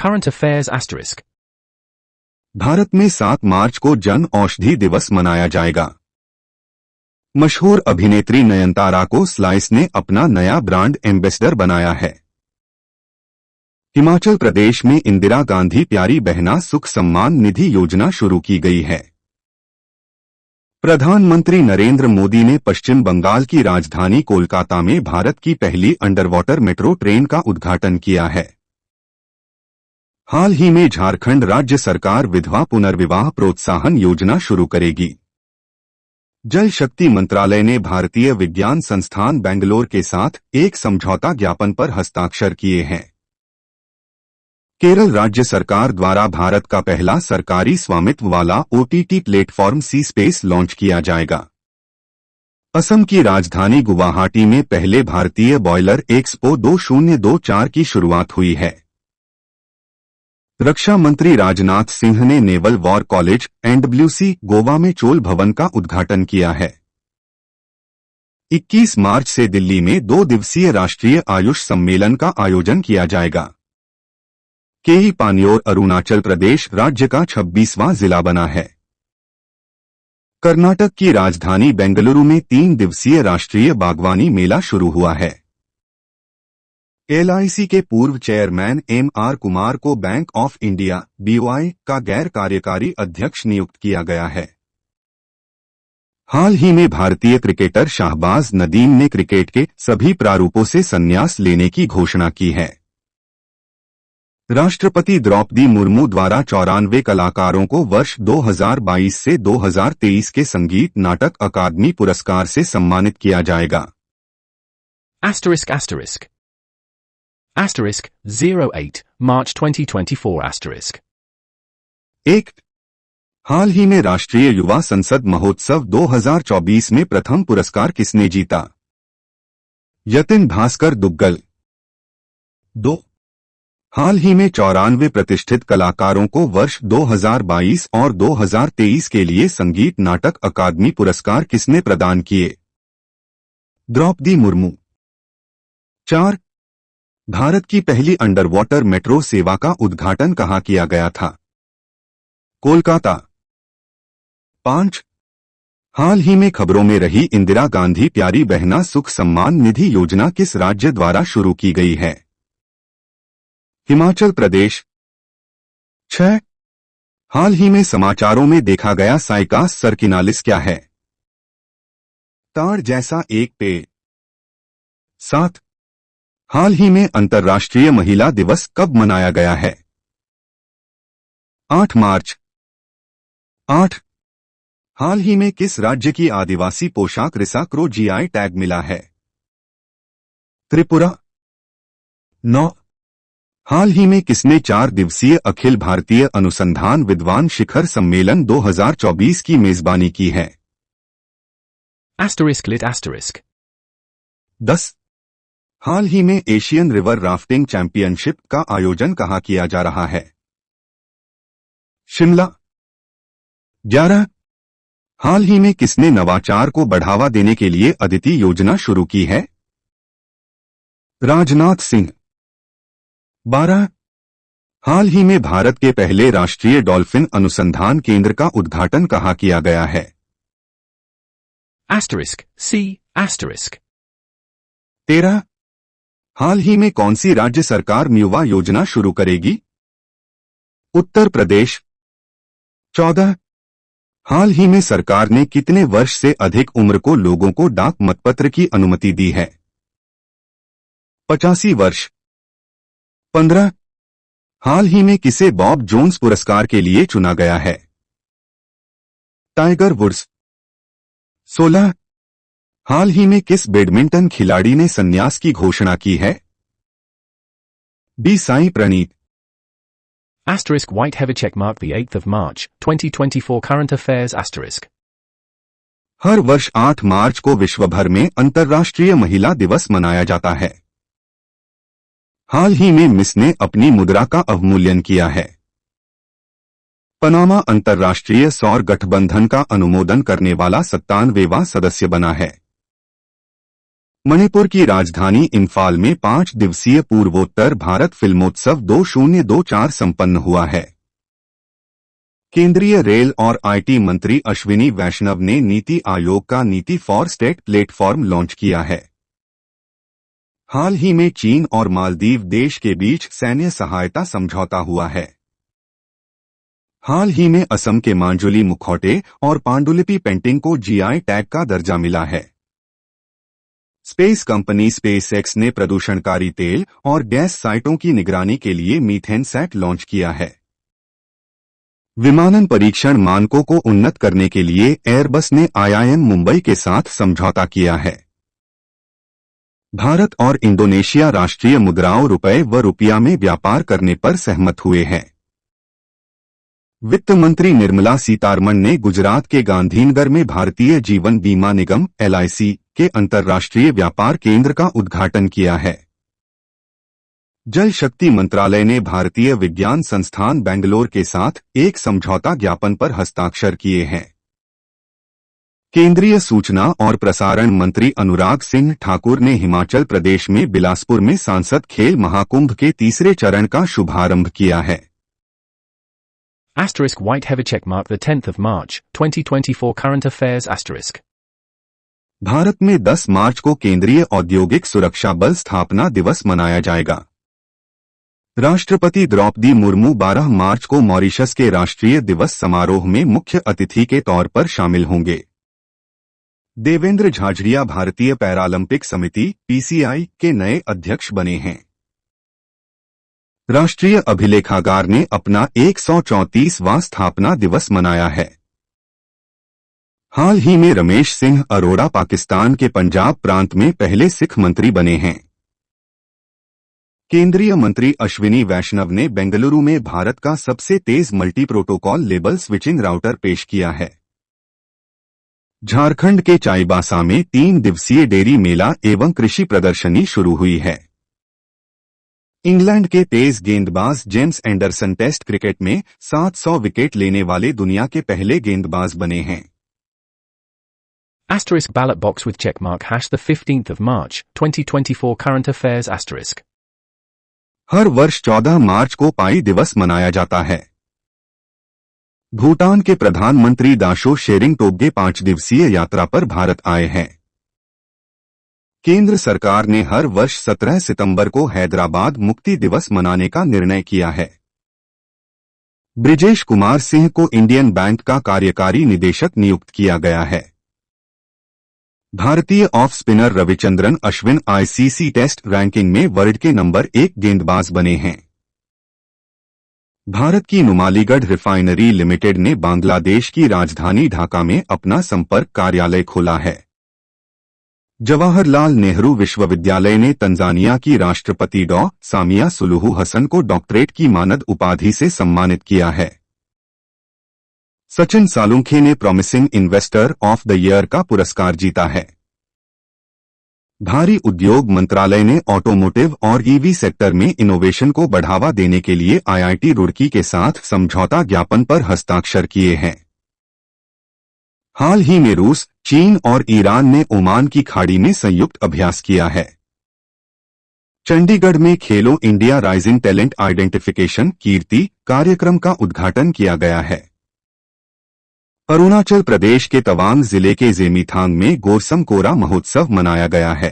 Current affairs asterisk. Bharat में 7 मार्च को जन औषधि दिवस मनाया जाएगा। मशहूर अभिनेत्री नयनतारा को स्लाइस ने अपना नया ब्रांड एम्बेसडर बनाया है। हिमाचल प्रदेश में इंदिरा गांधी प्यारी बहना सुख सम्मान निधि योजना शुरू की गई है। प्रधानमंत्री नरेंद्र मोदी ने पश्चिम बंगाल की राजधानी कोलकाता में भारत की पहली अंडरवाटर मेट्रो ट्रेन का उद्घाटन किया है। हाल ही में झारखंड राज्य सरकार विधवा पुनर्विवाह प्रोत्साहन योजना शुरू करेगी। जल शक्ति मंत्रालय ने भारतीय विज्ञान संस्थान बेंगलोर के साथ एक समझौता ज्ञापन पर हस्ताक्षर किए हैं। केरल राज्य सरकार द्वारा भारत का पहला सरकारी स्वामित्व वाला OTT प्लेटफॉर्म सी स्पेस लॉन्च किया जाएगा। असम की राजधानी गुवाहाटी में पहले भारतीय बॉयलर एक्सपो 2024 की शुरुआत हुई है। रक्षा मंत्री राजनाथ सिंह ने naval war college NWC Goa में चोल भवन का उद्घाटन किया है। 21 मार्च से दिल्ली में 2 दिवसीय राष्ट्रीय आयुष सम्मेलन का आयोजन किया जाएगा। केई पान्योर अरुणाचल प्रदेश राज्य का 26वां जिला बना है। कर्नाटक की राजधानी बेंगलुरु में 3 दिवसीय राष्ट्रीय बागवानी मेला शुरू हुआ है। LIC के पूर्व चेयरमैन MR कुमार को बैंक ऑफ इंडिया BOI का गैर कार्यकारी अध्यक्ष नियुक्त किया गया है। हाल ही में भारतीय क्रिकेटर शाहबाज नदीम ने क्रिकेट के सभी प्रारूपों से संन्यास लेने की घोषणा की है। राष्ट्रपति द्रौपदी मुर्मू द्वारा 94 कलाकारों को वर्ष 2022 से 2023 के संगीत नाटक अकादमी पुरस्कार से सम्मानित किया जाएगा। Asterisk asterisk. Asterisk 08 March 2024 asterisk. 1. हाल ही में राष्ट्रीय युवा संसद महोत्सव 2024 में प्रथम पुरस्कार किसने जीता? यतिन भास्कर दुग्गल। 2. हाल ही में 94 प्रतिष्ठित कलाकारों को वर्ष 2022 और 2023 के लिए संगीत नाटक अकादमी पुरस्कार किसने प्रदान किए? द्रौपदी मुर्मू। 4. भारत की पहली अंडरवाटर मेट्रो सेवा का उद्घाटन कहाँ किया गया था? कोलकाता। 5. हाल ही में खबरों में रही इंदिरा गांधी प्यारी बहना सुख सम्मान निधि योजना किस राज्य द्वारा शुरू की गई है? हिमाचल प्रदेश। 6. हाल ही में समाचारों में देखा गया साइकास सर्किनालिस क्या है? ताड़ जैसा एक पेड़। 7. हाल ही में अंतर्राष्ट्रीय महिला दिवस कब मनाया गया है? 8 मार्च। 8. हाल ही में किस राज्य की आदिवासी पोशाक रिसा को GI टैग मिला है? त्रिपुरा। 9. हाल ही में किसने 4 दिवसीय अखिल भारतीय अनुसंधान विद्वान शिखर सम्मेलन 2024 की मेजबानी की है? Asterisk lit asterisk. 10. हाल ही में एशियन रिवर राफ्टिंग चैंपियनशिप का आयोजन कहाँ किया जा रहा है? शिमला। 11. हाल ही में किसने नवाचार को बढ़ावा देने के लिए अदिति योजना शुरू की है? राजनाथ सिंह। 12. हाल ही में भारत के पहले राष्ट्रीय डॉल्फिन अनुसंधान केंद्र का उद्घाटन कहाँ किया गया है? Asterisk C asterisk. 13. हाल ही में कौन सी राज्य सरकार युवा योजना शुरू करेगी? उत्तर प्रदेश। 14. हाल ही में सरकार ने कितने वर्ष से अधिक उम्र को लोगों को डाक मतपत्र की अनुमति दी है? 85 वर्ष। 15. हाल ही में किसे बॉब जोन्स पुरस्कार के लिए चुना गया है? Tiger woods. 16. हाल ही में किस बैडमिंटन खिलाड़ी ने संन्यास की घोषणा की है? B Sai Praneeth. Asterisk white heavy check mark the 8th of March 2024 current affairs asterisk. हर वर्ष 8 मार्च को विश्व भर में अंतर्राष्ट्रीय महिला दिवस मनाया जाता है। हाल ही में मिस ने अपनी मुद्रा का अवमूल्यन किया है। पनामा अंतर्राष्ट्रीय सौर गठबंधन का अनुमोदन करने वाला 97वां सदस्य बना है। मणिपुर की राजधानी इम्फाल में 5 दिवसीय पूर्वोत्तर भारत फिल्मोत्सव 2024 संपन्न हुआ है। केंद्रीय रेल और आईटी मंत्री अश्विनी वैष्णव ने नीति आयोग का नीति फॉर स्टेट प्लेटफॉर्म लॉन्च किया है। हाल ही में चीन और मालदीव देश के बीच सैन्य सहायता समझौता हुआ है। हाल ही में असम के मांजुली मुखौटे और पांडुलिपि पेंटिंग को जीआई टैग का दर्जा मिला है। स्पेस कंपनी स्पेसएक्स ने प्रदूषणकारी तेल और गैस साइटों की निगरानी के लिए मीथेन सैट लॉन्च किया है। विमानन परीक्षण मानकों को उन्नत करने के लिए एयरबस ने आईआईएम मुंबई के साथ समझौता किया है। भारत और इंडोनेशिया राष्ट्रीय मुद्राओं रुपए व रुपया में व्यापार करने पर सहमत हुए हैं। वित्त मंत्री निर्मला सीतारमण ने गुजरात के गांधीनगर में भारतीय जीवन बीमा निगम (एलआईसी) के अंतर्राष्ट्रीय व्यापार केंद्र का उद्घाटन किया है। जल शक्ति मंत्रालय ने भारतीय विज्ञान संस्थान बेंगलोर के साथ एक समझौता ज्ञापन पर हस्ताक्षर किए हैं। केंद्रीय सूचना और प्रसारण मंत्री अनुराग सिंह ठाकुर ने हिमाचल प्रदेश में बिलासपुर में सांसद खेल महाकुंभ के तीसरे चरण का शुभारंभ किया है। Asterisk white heavy check mark the 10th of March, 2024 current affairs asterisk. Bharat में 10 मार्च को केंद्रीय औद्योगिक सुरक्षा बल स्थापना दिवस मनाया जाएगा। राष्ट्रपति द्रौपदी मुर्मू 12 मार्च को मॉरिशस के राष्ट्रीय दिवस समारोह में मुख्य अतिथि के तौर पर शामिल होंगे। देवेंद्र झाझड़िया भारतीय पैरालंपिक समिति (पीसीआई) के नए अध्यक्ष बने हैं। राष्ट्रीय अभिलेखागार ने अपना 134वां स्थापना दिवस मनाया है। हाल ही में रमेश सिंह अरोड़ा पाकिस्तान के पंजाब प्रांत में पहले सिख मंत्री बने हैं। केंद्रीय मंत्री अश्विनी वैष्णव ने बेंगलुरु में भारत का सबसे तेज multi protocol label switching router पेश किया है। झारखंड के चाईबासा में 3 दिवसीय डेयरी मेला एवं कृषि प्रदर्शनी शुरू हुई है। इंग्लैंड के तेज गेंदबाज जेम्स एंडरसन टेस्ट क्रिकेट में 700 विकेट लेने वाले दुनिया के पहले गेंदबाज बने हैं। Asterisk ballot box with check mark hash the 15th of March, 2024 current affairs asterisk. हर वर्ष 14 मार्च को पाई दिवस मनाया जाता है। भूटान के प्रधानमंत्री दाशो शेरिंग टोब्गे 5 दिवसीय यात्रा पर भारत आए हैं। केंद्र सरकार ने हर वर्ष 17 सितंबर को हैदराबाद मुक्ति दिवस मनाने का निर्णय किया है। ब्रिजेश कुमार सिंह को इंडियन बैंक का कार्यकारी निदेशक नियुक्त किया गया है। भारतीय off spinner Ravichandran Ashwin ICC test ranking में वर्ल्ड के नंबर 1 गेंदबाज बने हैं। भारत की नुमालीगढ़ रिफाइनरी लिमिटेड ने बांग्लादेश की राजधानी ढाका में अपना संपर्क कार्यालय खोला है। जवाहरलाल नेहरू विश्वविद्यालय ने तंजानिया की राष्ट्रपति डॉ. सामिया सुलुहू हसन को डॉक्टरेट की मानद उपाधि से सम्मानित किया है। सचिन सालुंखे ने promising investor of the year का पुरस्कार जीता है। भारी उद्योग मंत्रालय ने ऑटोमोटिव और ईवी सेक्टर में इनोवेशन को बढ़ावा देने के लिए आईआईटी रुड़की के साथ समझौता ज्ञापन पर हस्ताक्षर किए हैं। हाल ही में रूस, चीन और ईरान ने ओमान की खाड़ी में संयुक्त अभ्यास किया है। चंडीगढ़ में खेलो इंडिया राइजिंग टैलेंट आइडेंटिफिकेशन कीर्ति कार्यक्रम का उद्घाटन किया गया है। अरुणाचल प्रदेश के तवांग जिले के जेमीथांग में गोरसम कोरा महोत्सव मनाया गया है।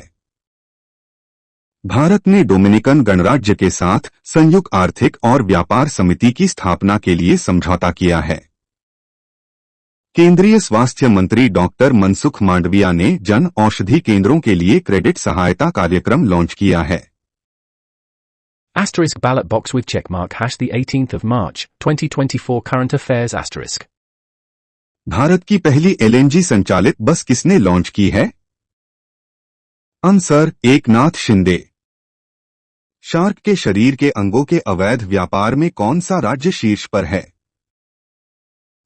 भारत ने डोमिनिकन गणराज्य के साथ संयुक्त आर्थिक और व्यापार समिति की स्थापना के लिए समझौता किया है। केंद्रीय स्वास्थ्य मंत्री डॉक्टर मनसुख मांडविया ने जन औषधि केंद्रों के लिए क्रेडिट सहायता कार्यक्रम लॉन्च किया है। Asterisk ballot box with check mark hash the 18th of March, 2024 current affairs asterisk. Bharat की पहली एलएनजी संचालित बस किसने लॉन्च की है? आंसर एकनाथ शिंदे। शार्क के शरीर के अंगों के अवैध व्यापार में कौन सा राज्य शीर्ष पर है?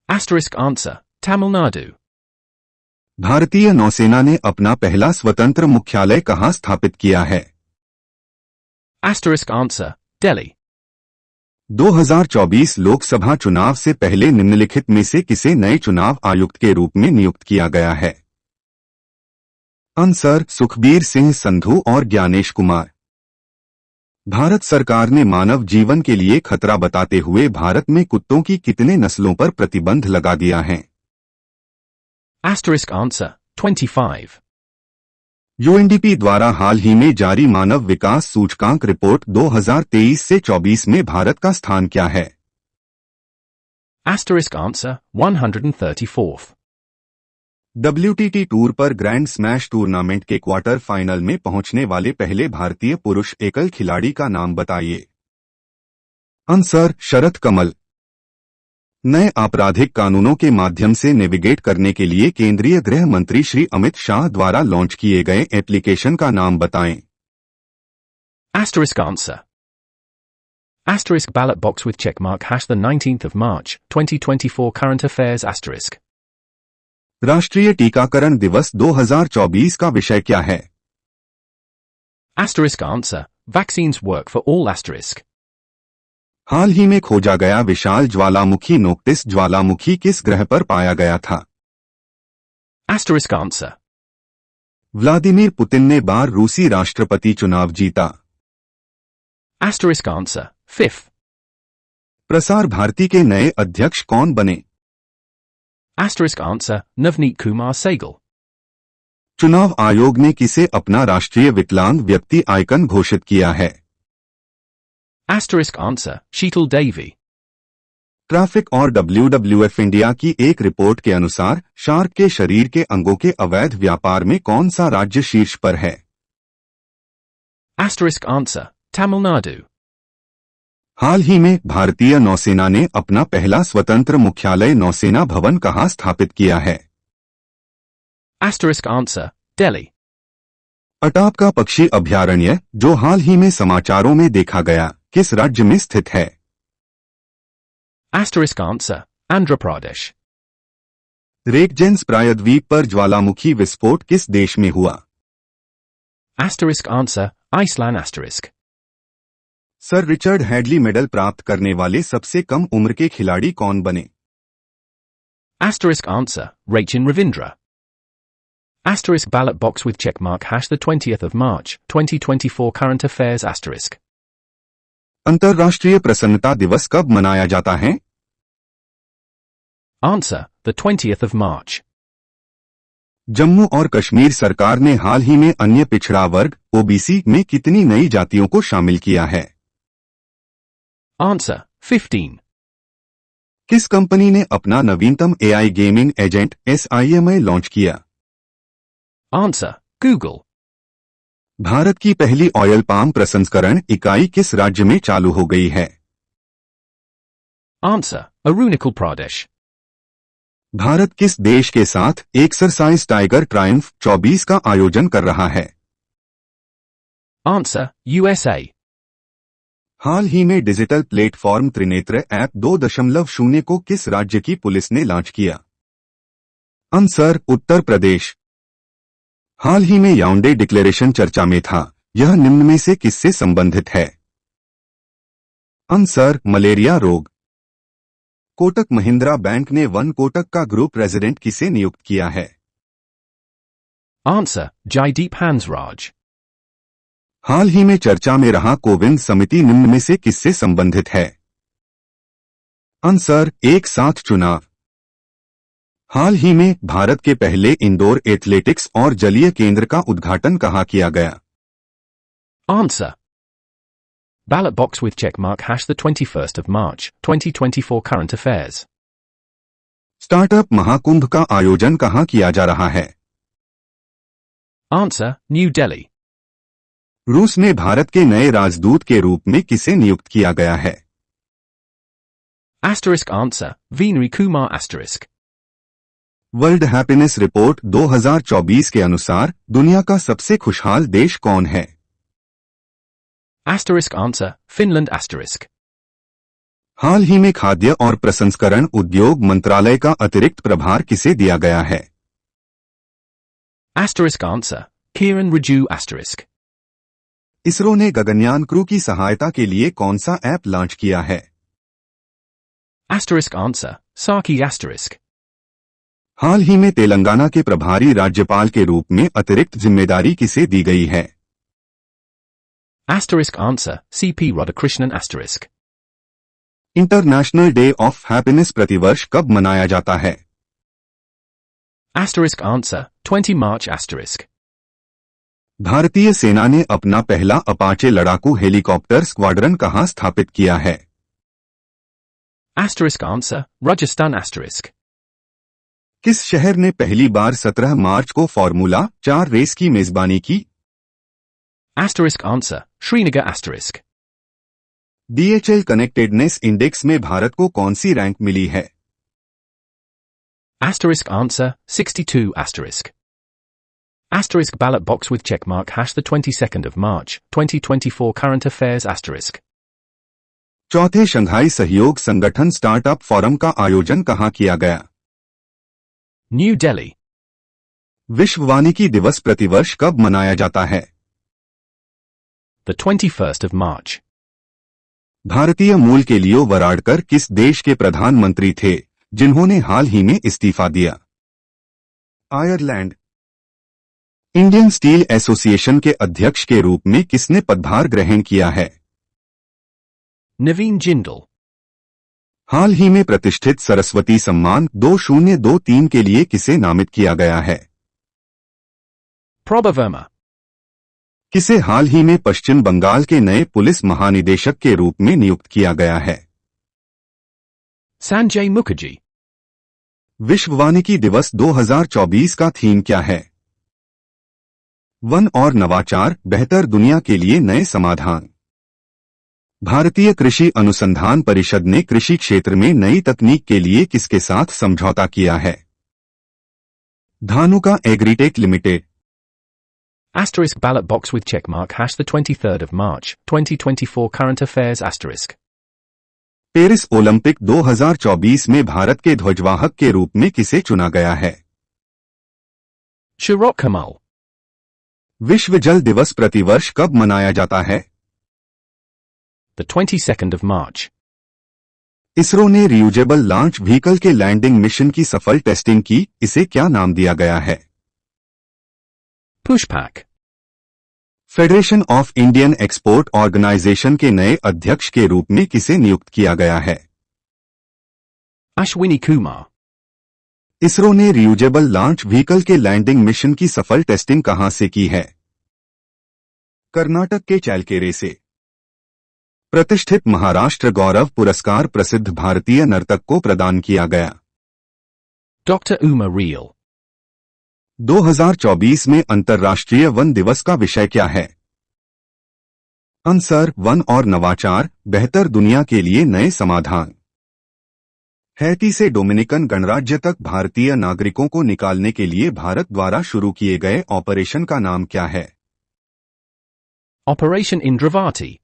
Asterisk answer Tamil Nadu. भारतीय नौसेना ने अपना पहला स्वतंत्र मुख्यालय कहां स्थापित किया है? Asterisk answer Delhi. 2024 लोकसभा चुनाव से पहले निम्नलिखित में से किसे नए चुनाव आयुक्त के रूप में नियुक्त किया गया है? आंसर सुखबीर सिंह संधू और ज्ञानेश कुमार। भारत सरकार ने मानव जीवन के लिए खतरा बताते हुए भारत में कुत्तों की कितने नस्लों पर प्रतिबंध लगा दिया है? Asterisk answer 25. यूएनडीपी द्वारा हाल ही में जारी मानव विकास सूचकांक रिपोर्ट 2023 से 24 में भारत का स्थान क्या है? Asterisk answer 134th. WTT tour पर ग्रैंड स्मैश टूर्नामेंट के क्वार्टर फाइनल में पहुंचने वाले पहले भारतीय पुरुष एकल खिलाड़ी का नाम बताइए। आंसर शरथ कमल। नए आपराधिक कानूनों के माध्यम से नेविगेट करने के लिए केंद्रीय गृह मंत्री श्री अमित शाह द्वारा लॉन्च किए गए एप्लीकेशन का नाम बताएं। Asterisk answer. Asterisk ballot box with checkmark hash the 19th of March 2024 current affairs asterisk. राष्ट्रीय टीकाकरण दिवस 2024 का विषय क्या है? Asterisk answer. Vaccines work for all asterisk. हाल ही में खोजा गया विशाल ज्वालामुखी नोक्टिस ज्वालामुखी किस ग्रह पर पाया गया था? Asterisk answer. व्लादिमीर पुतिन ने बार रूसी राष्ट्रपति चुनाव जीता। Asterisk answer 5th. Prasar Bharati के नए अध्यक्ष कौन बने? Asterisk answer Navneet Kumar Sehgal. चुनाव आयोग ने किसे अपना राष्ट्रीय विकलांग व्यक्ति आइकन घोषित किया है? Asterisk answer Sheetal Davy. Traffic और WWF इंडिया की एक रिपोर्ट के अनुसार शार्क के शरीर के अंगों के अवैध व्यापार में कौन सा राज्य शीर्ष पर है? Asterisk answer Tamil Nadu. हाल ही में भारतीय नौसेना ने अपना पहला स्वतंत्र मुख्यालय नौसेना भवन कहाँ स्थापित किया है? Asterisk answer Delhi. अटाप का पक्षी अभयारण्य जो हाल ही में समाचारों में देखा गया किस राज्य में स्थित है? Asterisk answer Andhra Pradesh. रेकजेंस प्रायद्वीप पर ज्वालामुखी विस्फोट किस देश में हुआ? Asterisk answer Iceland asterisk. Sir Richard Hadley medal प्राप्त करने वाले सबसे कम उम्र के खिलाड़ी कौन बने? Asterisk answer Rachin Ravindra. Asterisk ballot box with checkmark hash the 20th of March 2024 current affairs asterisk. अंतर्राष्ट्रीय प्रसन्नता दिवस कब मनाया जाता है? Answer the 20th of March. Jammu और कश्मीर सरकार ने हाल ही में अन्य पिछड़ा वर्ग ओबीसी में कितनी नई जातियों को शामिल किया है? Answer 15. किस कंपनी ने अपना नवीनतम AI gaming agent SIMI launch किया? Answer Google. भारत की पहली ऑयल पाम प्रसंस्करण इकाई किस राज्य में चालू हो गई है? Answer Arunachal Pradesh. भारत किस देश के साथ एक्सरसाइज टाइगर ट्रायम्फ 24 का आयोजन कर रहा है? Answer USA. हाल ही में डिजिटल प्लेटफॉर्म त्रिनेत्र ऐप 2.0 को किस राज्य की पुलिस ने लॉन्च किया? आंसर उत्तर प्रदेश। हाल ही में याओंडे डिक्लेरेशन चर्चा में था, यह निम्न में से किससे संबंधित है? आंसर मलेरिया रोग। कोटक महिंद्रा बैंक ने वन कोटक का ग्रुप प्रेसिडेंट किसे नियुक्त किया है? Answer Jaideep Hansraj. हाल ही में चर्चा में रहा कोविंद समिति निम्न में से किससे संबंधित है? आंसर एक साथ चुनाव। हाल ही में भारत के पहले इंडोर एथलेटिक्स और जलीय केंद्र का उद्घाटन कहाँ किया गया? Answer ballot box with checkmark hash the 21st of March 2024 current affairs. Startup Mahakumbh का आयोजन कहाँ किया जा रहा है? Answer New Delhi. रूस में भारत के नए राजदूत के रूप में किसे नियुक्त किया गया है? Asterisk answer Vinri Kumar asterisk. World happiness report 2024 के अनुसार दुनिया का सबसे खुशहाल देश कौन है? Asterisk answer Finland asterisk. हाल ही में खाद्य और प्रसंस्करण उद्योग मंत्रालय का अतिरिक्त प्रभार किसे दिया गया है? Asterisk answer Kiran Rijiju asterisk. ISRO ने गगनयान क्रू की सहायता के लिए कौन सा ऐप लॉन्च किया है? Asterisk answer Saki asterisk. हाल ही में तेलंगाना के प्रभारी राज्यपाल के रूप में अतिरिक्त जिम्मेदारी किसे दी गई है? Asterisk answer, C.P. Radhakrishnan asterisk. International day of happiness प्रतिवर्ष कब मनाया जाता है? Asterisk answer, 20 March asterisk. भारतीय सेना ने अपना पहला अपाचे लड़ाकू हेलीकॉप्टर स्क्वाड्रन कहां स्थापित किया है? Asterisk answer, Rajasthan asterisk. किस शहर ने पहली बार 17 मार्च को फॉर्मूला 4 रेस की मेजबानी की? Asterisk answer, Srinagar asterisk. DHL connectedness index में भारत को कौन सी रैंक मिली है? Asterisk answer, 62 asterisk. Asterisk ballot box with checkmark hash the 22nd of March, 2024 current affairs asterisk. चौथे शंघाई सहयोग संगठन स्टार्टअप फोरम का आयोजन कहां किया गया? New Delhi. विश्व वानिकी दिवस प्रतिवर्ष कब मनाया जाता है? The 21st of March. भारतीय मूल के लियो वराडकर किस देश के प्रधानमंत्री थे जिन्होंने हाल ही में इस्तीफा दिया? आयरलैंड। इंडियन स्टील एसोसिएशन के अध्यक्ष के रूप में किसने पदभार ग्रहण किया है? Naveen Jindal. हाल ही में प्रतिष्ठित सरस्वती सम्मान 2023 के लिए किसे नामित किया गया है? Prabha Verma. किसे हाल ही में पश्चिम बंगाल के नए पुलिस महानिदेशक के रूप में नियुक्त किया गया है? Sanjay Mukherjee. विश्व वानिकी दिवस 2024 का थीम क्या है? वन और नवाचार, बेहतर दुनिया के लिए नए समाधान। भारतीय कृषि अनुसंधान परिषद ने कृषि क्षेत्र में नई तकनीक के लिए किसके साथ समझौता किया है? Dhanuka agritech limited. Asterisk ballot box with checkmark hash the 23rd of March, 2024 current affairs asterisk. Paris Olympic 2024 में भारत के ध्वजवाहक के रूप में किसे चुना गया है? Shirok Kamal. विश्व जल दिवस प्रतिवर्ष कब मनाया जाता है? The 22nd of March. ISRO ने रियूजेबल लॉन्च व्हीकल के लैंडिंग मिशन की सफल टेस्टिंग की, इसे क्या नाम दिया गया है? Pushpak. Federation of Indian export organisation के नए अध्यक्ष के रूप में किसे नियुक्त किया गया है? Ashwini Kumar. इसरो ने रियूजेबल लॉन्च व्हीकल के लैंडिंग मिशन की सफल टेस्टिंग कहां से की है? कर्नाटक के चैलकेरे से। प्रतिष्ठित महाराष्ट्र गौरव पुरस्कार प्रसिद्ध भारतीय नर्तक को प्रदान किया गया। Dr. Uma Reel. 2024 में अंतर्राष्ट्रीय वन दिवस का विषय क्या है? आंसर, वन और नवाचार, बेहतर दुनिया के लिए नए समाधान। हैती से डोमिनिकन गणराज्य तक भारतीय नागरिकों को निकालने के लिए भारत द्वारा शुरू किए गए ऑपरेशन का नाम क्या है? Operation Indravati.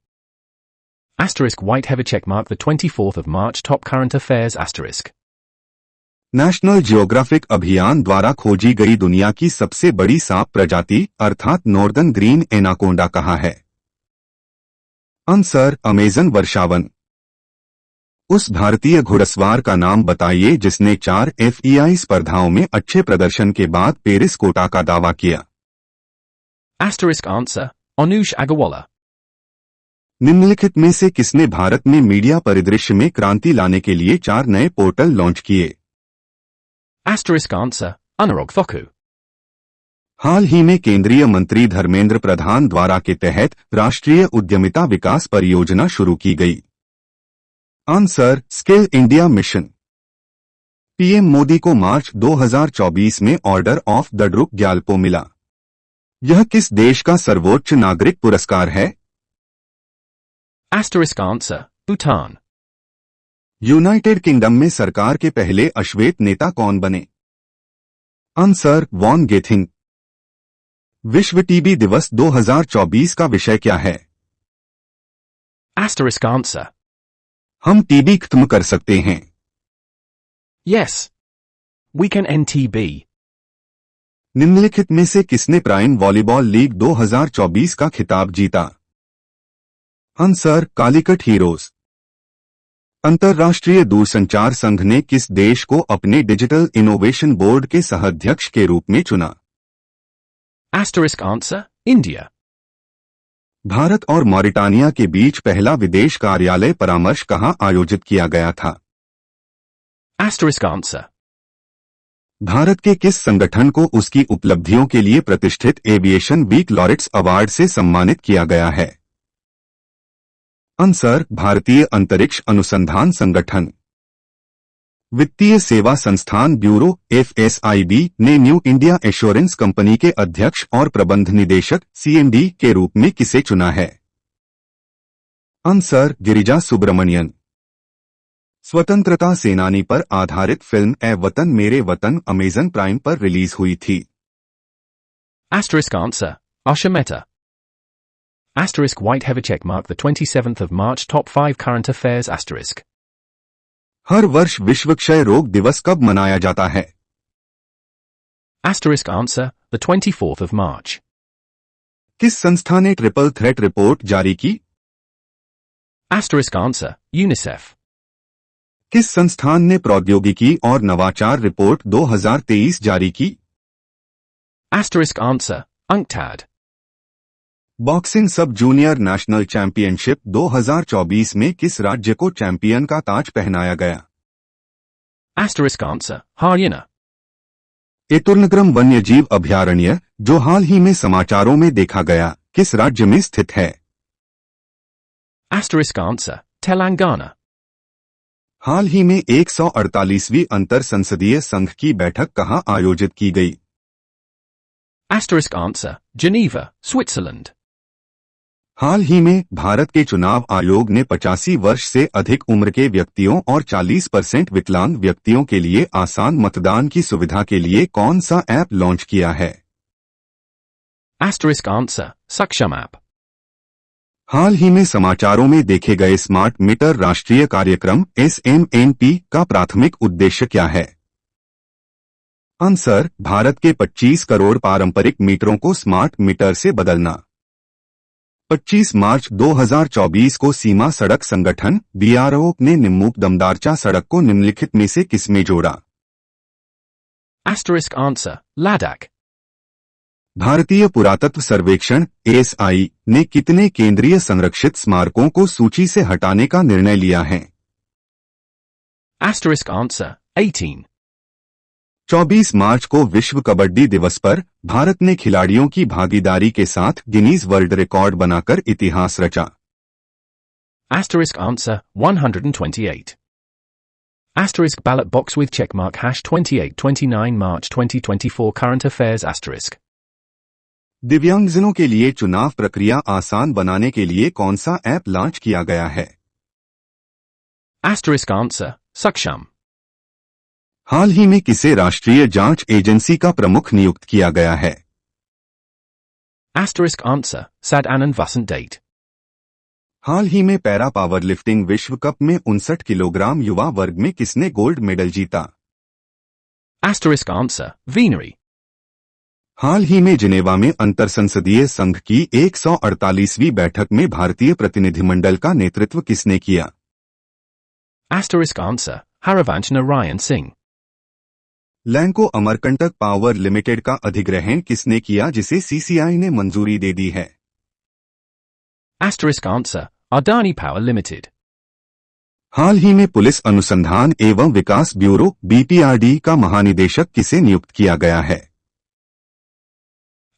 Asterisk white heather checkmark the 24th of March top current affairs asterisk. National geographic अभियान द्वारा खोजी गई दुनिया की सबसे बड़ी सांप प्रजाति अर्थात नॉर्दर्न ग्रीन एनाकोंडा कहाँ है? आंसर, अमेजन वर्षावन। उस भारतीय घुड़सवार का नाम बताइए जिसने 4 FEI स्पर्धाओं में अच्छे प्रदर्शन के बाद पेरिस कोटा का दावा किया। Asterisk answer, Anush Agarwala. निम्नलिखित में से किसने भारत में मीडिया परिदृश्य में क्रांति लाने के लिए 4 नए पोर्टल लॉन्च किए? Asterisk answer, Anurag Thakur. हाल ही में केंद्रीय मंत्री धर्मेंद्र प्रधान द्वारा के तहत राष्ट्रीय उद्यमिता विकास परियोजना शुरू की गई। Answer, skill India mission. PM Modi को मार्च 2024 में order of the Druk Gyalpo मिला। यह किस देश का सर्वोच्च नागरिक पुरस्कार है? Asterisk answer, Bhutan. United Kingdom में सरकार के पहले अश्वेत नेता कौन बने? Answer, Vaughan Gething. विश्व टीबी दिवस 2024 का विषय क्या है? Asterisk answer, हम टीबी खत्म कर सकते हैं। yes. We can end TB. निम्नलिखित में से किसने प्राइम वॉलीबॉल लीग 2024 का खिताब जीता? Answer, Calicut heroes. अंतर्राष्ट्रीय दूरसंचार संघ ने किस देश को अपने डिजिटल इनोवेशन बोर्ड के सह-अध्यक्ष के रूप में चुना? Asterisk answer, India. भारत और मॉरिटानिया के बीच पहला विदेश कार्यालय परामर्श कहाँ आयोजित किया गया था? Asterisk answer, भारत के किस संगठन को उसकी उपलब्धियों के लिए प्रतिष्ठित एविएशन वीक लॉरेट्स अवार्ड से सम्मानित किया गया है? आंसर, भारतीय अंतरिक्ष अनुसंधान संगठन। वित्तीय सेवा संस्थान ब्यूरो FSIB ने न्यू इंडिया एश्योरेंस कंपनी के अध्यक्ष और प्रबंध निदेशक CMD के रूप में किसे चुना है? आंसर, गिरिजा सुब्रमण्यन। स्वतंत्रता सेनानी पर आधारित फिल्म ए वतन मेरे वतन अमेजन प्राइम पर रिलीज हुई थी। Asterisk answer, Asha Mehta. Asterisk white heather checkmark the 27th of March top 5 current affairs asterisk. हर वर्ष विश्व क्षय रोग दिवस कब मनाया जाता है? Asterisk answer, the 24th of March. किस संस्था ने ट्रिपल थ्रेट रिपोर्ट जारी की? Asterisk answer, UNICEF. किस संस्थान ने प्रौद्योगिकी और नवाचार रिपोर्ट 2023 जारी की? Asterisk answer, UNCTAD. बॉक्सिंग सब जूनियर नेशनल चैंपियनशिप 2024 में किस राज्य को चैंपियन का ताज पहनाया गया? Asterisk answer, Haryana. एतुर्नग्रम वन्यजीव अभयारण्य, जो हाल ही में समाचारों में देखा गया, किस राज्य में स्थित है? Asterisk answer, Telangana. हाल ही में 148वीं अंतर संसदीय संघ की बैठक कहाँ आयोजित की गई? Asterisk answer, Geneva, Switzerland. हाल ही में भारत के चुनाव आयोग ने 85 वर्ष से अधिक उम्र के व्यक्तियों और 40% विकलांग व्यक्तियों के लिए आसान मतदान की सुविधा के लिए कौन सा ऐप लॉन्च किया है? Asterisk answer, Saksham app. हाल ही में समाचारों में देखे गए स्मार्ट मीटर राष्ट्रीय कार्यक्रम SMNP का प्राथमिक उद्देश्य क्या है? आंसर, भारत के 25 करोड़ पारंपरिक मीटरों को स्मार्ट मीटर से बदलना। 25 मार्च 2024 को सीमा सड़क संगठन BRO ने निम्मुक दमदारचा सड़क को निम्नलिखित में से किसमें जोड़ा? Asterisk answer, Ladakh. भारतीय पुरातत्व सर्वेक्षण ASI ने कितने केंद्रीय संरक्षित स्मारकों को सूची से हटाने का निर्णय लिया है? Asterisk answer, 18. 24 मार्च को विश्व कबड्डी दिवस पर भारत ने खिलाड़ियों की भागीदारी के साथ गिनीज वर्ल्ड रिकॉर्ड बनाकर इतिहास रचा। Asterisk answer, 128. Asterisk ballot box with checkmark hash 2829 March 2024 current affairs asterisk. दिव्यांगजनों के लिए चुनाव प्रक्रिया आसान बनाने के लिए कौन सा ऐप लॉन्च किया गया है? Asterisk answer, Saksham. हाल ही में किसे राष्ट्रीय जांच एजेंसी का प्रमुख नियुक्त किया गया है? Asterisk answer, Sad Anand Vasant date. हाल ही में पैरा पावर लिफ्टिंग विश्व कप में 59 किलोग्राम युवा वर्ग में किसने गोल्ड मेडल जीता? Asterisk answer, Venery. हाल ही में जिनेवा में अंतर संसदीय संघ की 148वीं बैठक में भारतीय प्रतिनिधिमंडल का नेतृत्व किसने किया? Asterisk answer, Harivansh Narayan Singh. Lanco Amarkantak power limited का अधिग्रहण किसने किया जिसे CCI ने मंजूरी दे दी है? Asterisk answer, Adani Power Limited. हाल ही में पुलिस अनुसंधान एवं विकास ब्यूरो BPRD का महानिदेशक किसे नियुक्त किया गया है?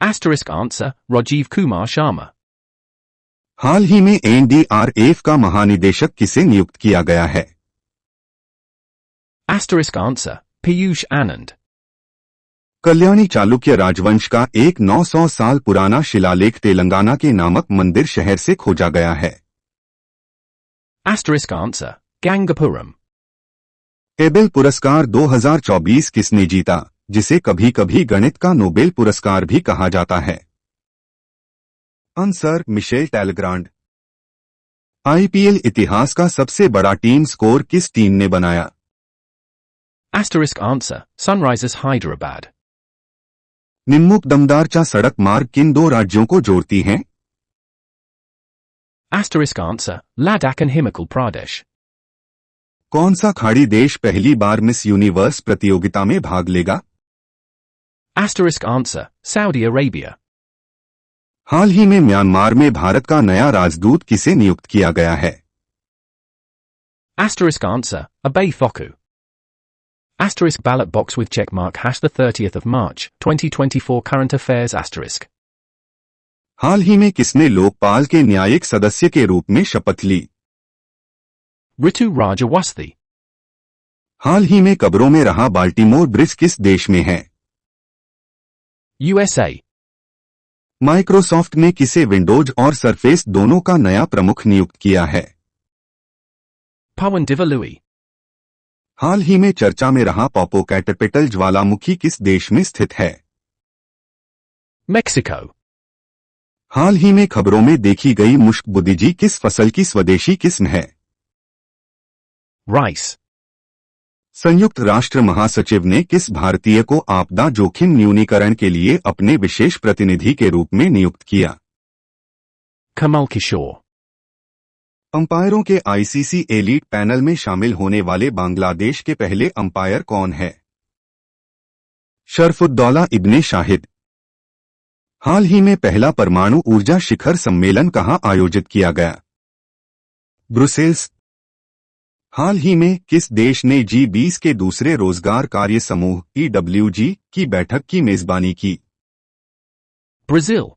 Asterisk answer, Rajiv Kumar Sharma. हाल ही में NDRF का महानिदेशक किसे नियुक्त किया गया है? Asterisk answer, Piyush Anand. Kalyani Chalukya राजवंश का एक 900 साल पुराना शिलालेख तेलंगाना के नामक मंदिर शहर से खोजा गया है। Asterisk answer, Gangapuram. एबेल पुरस्कार 2024 किसने जीता, जिसे कभी कभी गणित का नोबेल पुरस्कार भी कहा जाता है? Answer, Michel टेलग्रांड। IPL इतिहास का सबसे बड़ा टीम स्कोर किस टीम ने बनाया? Asterisk answer, Sunrisers Hyderabad. निम्मुक दमदारचा सड़क मार्ग किन दो राज्यों को जोड़ती हैं? Asterisk answer, Ladakh and Himachal Pradesh. कौन सा खाड़ी देश पहली बार मिस यूनिवर्स प्रतियोगिता में भाग लेगा? Asterisk answer, Saudi Arabia. हाल ही में म्यांमार में भारत का नया राजदूत किसे नियुक्त किया गया है? Asterisk answer, Abay Foku. Asterisk ballot box with check mark hash the 30th of March, 2024 current affairs asterisk. हाल ही में किसने लोकपाल के न्यायिक सदस्य के रूप में शपथ ली? Ritu Raj Awasthi. हाल ही में कब्रों में रहा बाल्टीमोर ब्रिज किस देश में है? USA. माइक्रोसॉफ्ट ने किसे विंडोज और सरफेस दोनों का नया प्रमुख नियुक्त किया है? Pawan Divalui. हाल ही में चर्चा में रहा पॉपोकैटरपिटल ज्वालामुखी किस देश में स्थित है? Mexico. हाल ही में खबरों में देखी गई मुश्क बुदिजी किस फसल की स्वदेशी किस्म है? Rice. संयुक्त राष्ट्र महासचिव ने किस भारतीय को आपदा जोखिम न्यूनीकरण के लिए अपने विशेष प्रतिनिधि के रूप में नियुक्त किया? Kamal Kishore. अंपायरों के आईसीसी एलीट पैनल में शामिल होने वाले बांग्लादेश के पहले अंपायर कौन है? शरफुद्दौला इब्ने शाहिद। हाल ही में पहला परमाणु ऊर्जा शिखर सम्मेलन कहां आयोजित किया गया? ब्रुसेल्स। हाल ही में किस देश ने G20 के दूसरे रोजगार कार्य समूह EWG की बैठक की मेजबानी की? Brazil.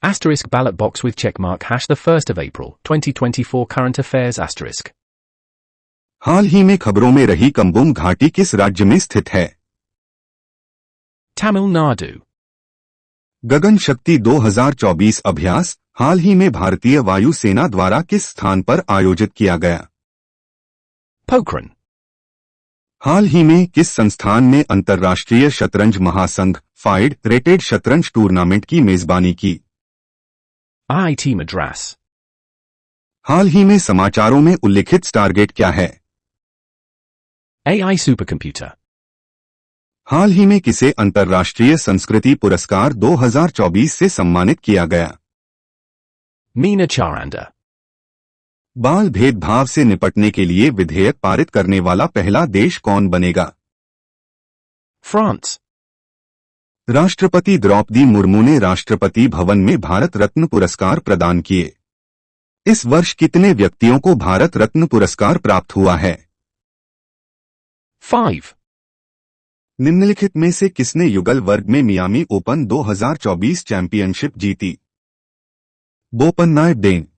Asterisk ballot box with check mark hash the 1st of April, 2024 current affairs asterisk. हाल ही में खबरों में रही कम्बुम घाटी किस राज्य में स्थित है? Tamil Nadu. गगन शक्ति 2024 अभ्यास हाल ही में भारतीय वायुसेना द्वारा किस स्थान पर आयोजित किया गया? Pokhran. हाल ही में किस संस्थान ने अंतर्राष्ट्रीय शतरंज महासंघ फाइड रेटेड शतरंज टूर्नामेंट की मेजबानी की? IIT Madras. हाल ही में समाचारों में उल्लिखित टारगेट क्या है? AI supercomputer. हाल ही में किसे अंतर्राष्ट्रीय संस्कृति पुरस्कार 2024 से सम्मानित किया गया? Meena Charanda. बाल भेदभाव से निपटने के लिए विधेयक पारित करने वाला पहला देश कौन बनेगा? France. राष्ट्रपति द्रौपदी मुर्मू ने राष्ट्रपति भवन में भारत रत्न पुरस्कार प्रदान किए। इस वर्ष कितने व्यक्तियों को भारत रत्न पुरस्कार प्राप्त हुआ है? 5. निम्नलिखित में से किसने युगल वर्ग में मियामी ओपन 2024 चैंपियनशिप जीती? बोपन्नाय Dane.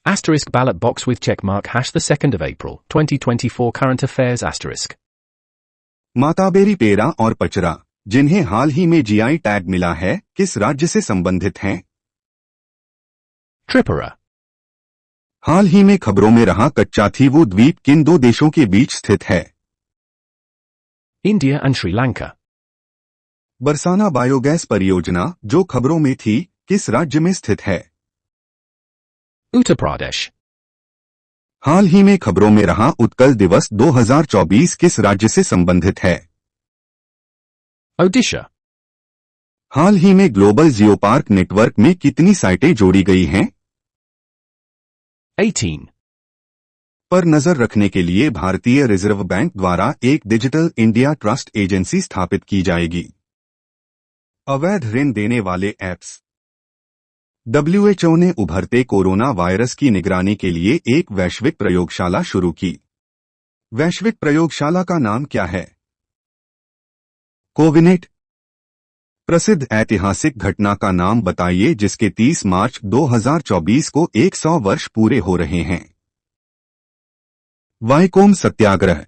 Asterisk ballot box with check mark hash the 2nd of April, 2024 current affairs asterisk. माताबेरी पेरा और पचरा जिन्हें हाल ही में जीआई टैग मिला है किस राज्य से संबंधित हैं? Tripura. हाल ही में खबरों में रहा कच्चाथीवू द्वीप किन दो देशों के बीच स्थित है? India and Sri Lanka. Barsana biogas परियोजना जो खबरों में थी किस राज्य में स्थित है? Uttar Pradesh. हाल ही में खबरों में रहा उत्कल दिवस 2024 किस राज्य से संबंधित है? Odisha. हाल ही में ग्लोबल जियोपार्क नेटवर्क में कितनी साइटें जोड़ी गई हैं? 18. पर नजर रखने के लिए भारतीय रिजर्व बैंक द्वारा एक डिजिटल इंडिया ट्रस्ट एजेंसी स्थापित की जाएगी। अवैध ऋण देने वाले ऐप्स। WHO ने उभरते कोरोना वायरस की निगरानी के लिए एक वैश्विक प्रयोगशाला शुरू की। वैश्विक प्रयोगशाला का नाम क्या है? कोविनेट। प्रसिद्ध ऐतिहासिक घटना का नाम बताइए जिसके 30 मार्च 2024 को 100 वर्ष पूरे हो रहे हैं। वाइकोम सत्याग्रह।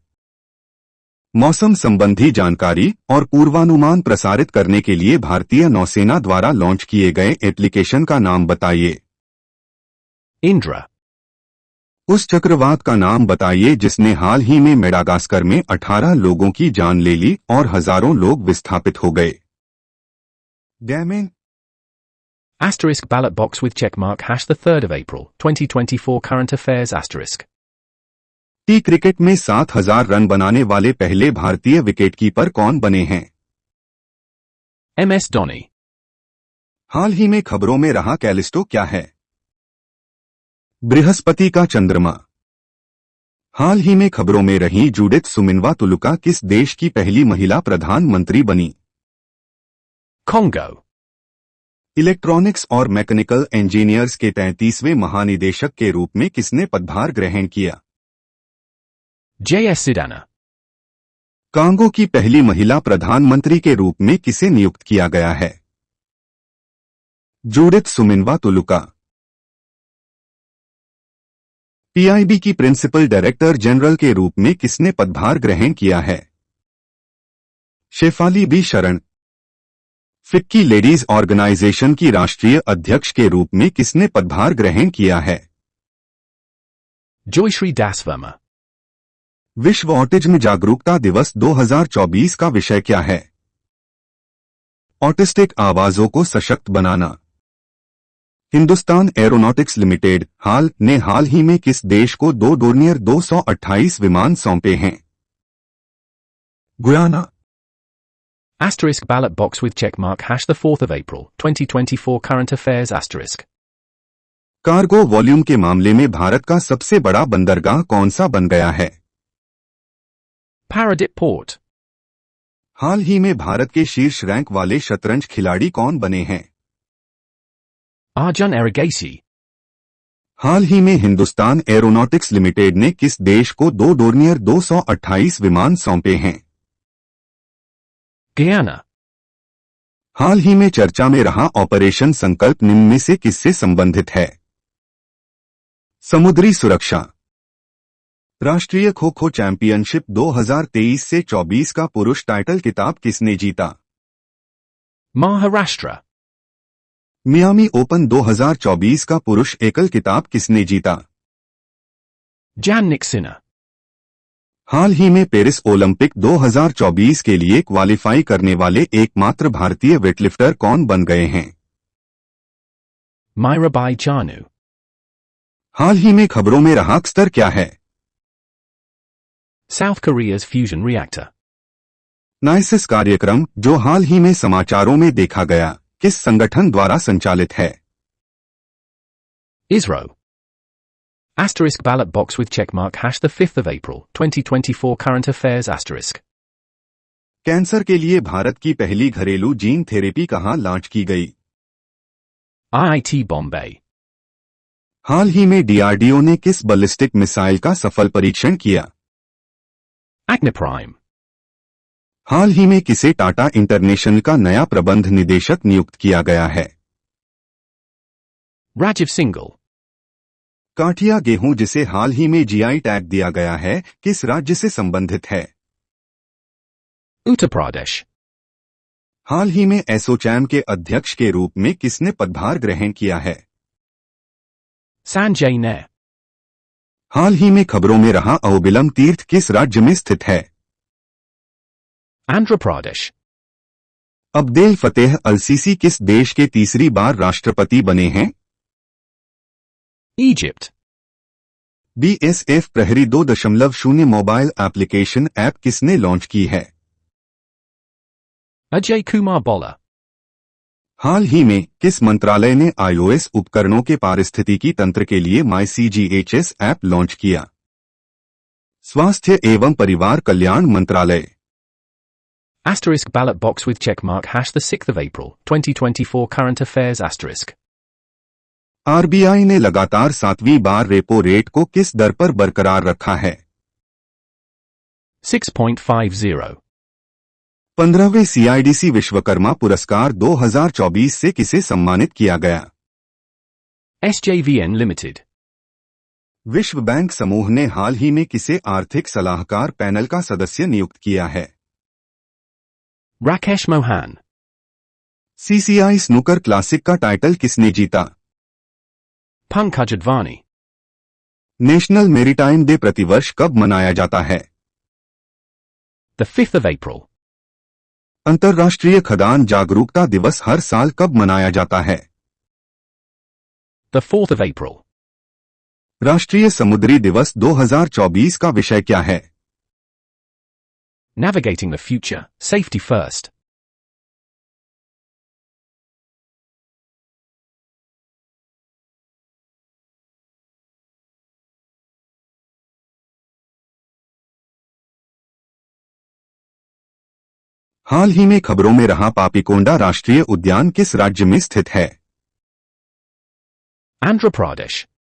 मौसम संबंधी जानकारी और पूर्वानुमान प्रसारित करने के लिए भारतीय नौसेना द्वारा लॉन्च किए गए एप्लीकेशन का नाम बताइए। Indra. उस चक्रवात का नाम बताइए जिसने हाल ही में मेडागास्कर में 18 लोगों की जान ले ली और हजारों लोग विस्थापित हो गए। गैमेन। Asterisk ballot box with check mark hash the 3rd of April, 2024 current affairs asterisk. T cricket में 7000 रन बनाने वाले पहले भारतीय विकेटकीपर कौन बने हैं? MS Dhoni. हाल ही में खबरों में रहा कैलिस्टो क्या है? बृहस्पति का चंद्रमा। हाल ही में खबरों में रही जूडिथ सुमिनवा-तुलुका किस देश की पहली महिला प्रधानमंत्री बनी? Congo. इलेक्ट्रॉनिक्स और मैकेनिकल इंजीनियर्स के 33वें महानिदेशक के रूप में किसने पदभार ग्रहण किया? J.S. Sidana. कांगो की पहली महिला प्रधानमंत्री के रूप में किसे नियुक्त किया गया है? जूडिथ सुमिनवा-तुलुका। पीआईबी की प्रिंसिपल डायरेक्टर जनरल के रूप में किसने पदभार ग्रहण किया है? शेफाली बी शरण। फिक्की लेडीज ऑर्गेनाइजेशन की राष्ट्रीय अध्यक्ष के रूप में किसने पदभार ग्रहण किया है? Joyshri Das Verma. विश्व ऑटिज्म जागरूकता दिवस 2024 का विषय क्या है? ऑटिस्टिक आवाजों को सशक्त बनाना। हिंदुस्तान एरोनॉटिक्स लिमिटेड हाल ही में किस देश को 2 डोर्नियर 228 विमान सौंपे हैं? Guyana. Asterisk ballot box with check mark hash the 4th of April, 2024 current affairs asterisk. Cargo volume के मामले में भारत का सबसे बड़ा बंदरगाह कौन सा बन गया है? Paradip Port. हाल ही में भारत के शीर्ष रैंक वाले शतरंज खिलाड़ी कौन बने हैं? Arjun Erigaisi. हाल ही में हिंदुस्तान एरोनॉटिक्स लिमिटेड ने किस देश को 2 डोर्नियर 228 विमान सौंपे हैं? Guyana. हाल ही में चर्चा में रहा ऑपरेशन संकल्प निम्न में से किससे संबंधित है? समुद्री सुरक्षा। राष्ट्रीय खो खो चैंपियनशिप 2023 से 24 का पुरुष टाइटल खिताब किसने जीता? Maharashtra. मियामी ओपन 2024 का पुरुष एकल खिताब किसने जीता? Jannik Sinner. हाल ही में पेरिस ओलंपिक 2024 के लिए क्वालिफाई करने वाले एकमात्र भारतीय वेटलिफ्टर कौन बन गए हैं? Mirabai Chanu. हाल ही में खबरों में रहा स्तर क्या है? South Korea's fusion reactor. नाइसिस कार्यक्रम जो हाल ही में समाचारों में देखा गया किस संगठन द्वारा संचालित है? ISRO. Asterisk ballot box with check mark hash the 5th of April, 2024 current affairs asterisk. Cancer के लिए भारत की पहली घरेलू जीन थेरेपी कहां लॉन्च की गई? IIT Bombay. हाल ही में डीआरडीओ ने किस बैलिस्टिक मिसाइल का सफल परीक्षण किया? Agniprime. हाल ही में किसे टाटा इंटरनेशनल का नया प्रबंध निदेशक नियुक्त किया गया है? Rajiv Singhal. काठिया गेहूं जिसे हाल ही में जीआई टैग दिया गया है किस राज्य से संबंधित है? Uttar Pradesh. हाल ही में एसोचैम के अध्यक्ष के रूप में किसने पदभार ग्रहण किया है? Sanjay Nair. हाल ही में खबरों में रहा अहोबिलम तीर्थ किस राज्य में स्थित है? Andhra Pradesh. अब्देल फतेह अल-सीसी किस देश के तीसरी बार राष्ट्रपति बने हैं? Egypt. बीएसएफ प्रहरी 2.0 मोबाइल एप्लीकेशन ऐप किसने लॉन्च की है? Ajay Kumar Bolla. हाल ही में किस मंत्रालय ने आईओएस उपकरणों के पारिस्थितिकी तंत्र के लिए MyCGHS ऐप लॉन्च किया? स्वास्थ्य एवं परिवार कल्याण मंत्रालय। Asterisk ballot box with check mark hash the 6th of April, 2024 current affairs asterisk. RBI ने लगातार 7वीं बार रेपो रेट को किस दर पर बरकरार रखा है? 6.50. 15वें सीआईडीसी विश्वकर्मा पुरस्कार 2024 से किसे सम्मानित किया गया? SJVN Limited. विश्व बैंक समूह ने हाल ही में किसे आर्थिक सलाहकार पैनल का सदस्य नियुक्त किया है? Rakesh Mohan. CCI snooker classic का टाइटल किसने जीता? Pankaj Advani. National maritime day प्रतिवर्ष कब मनाया जाता है? The 5th of April. अंतर्राष्ट्रीय खदान जागरूकता दिवस हर साल कब मनाया जाता है? The 4th of April. राष्ट्रीय समुद्री दिवस 2024 का विषय क्या है? Navigating the future, safety first. हाल ही में खबरों में रहा पापीकोंडा राष्ट्रीय उद्यान किस राज्य में स्थित है? Andhra Pradesh.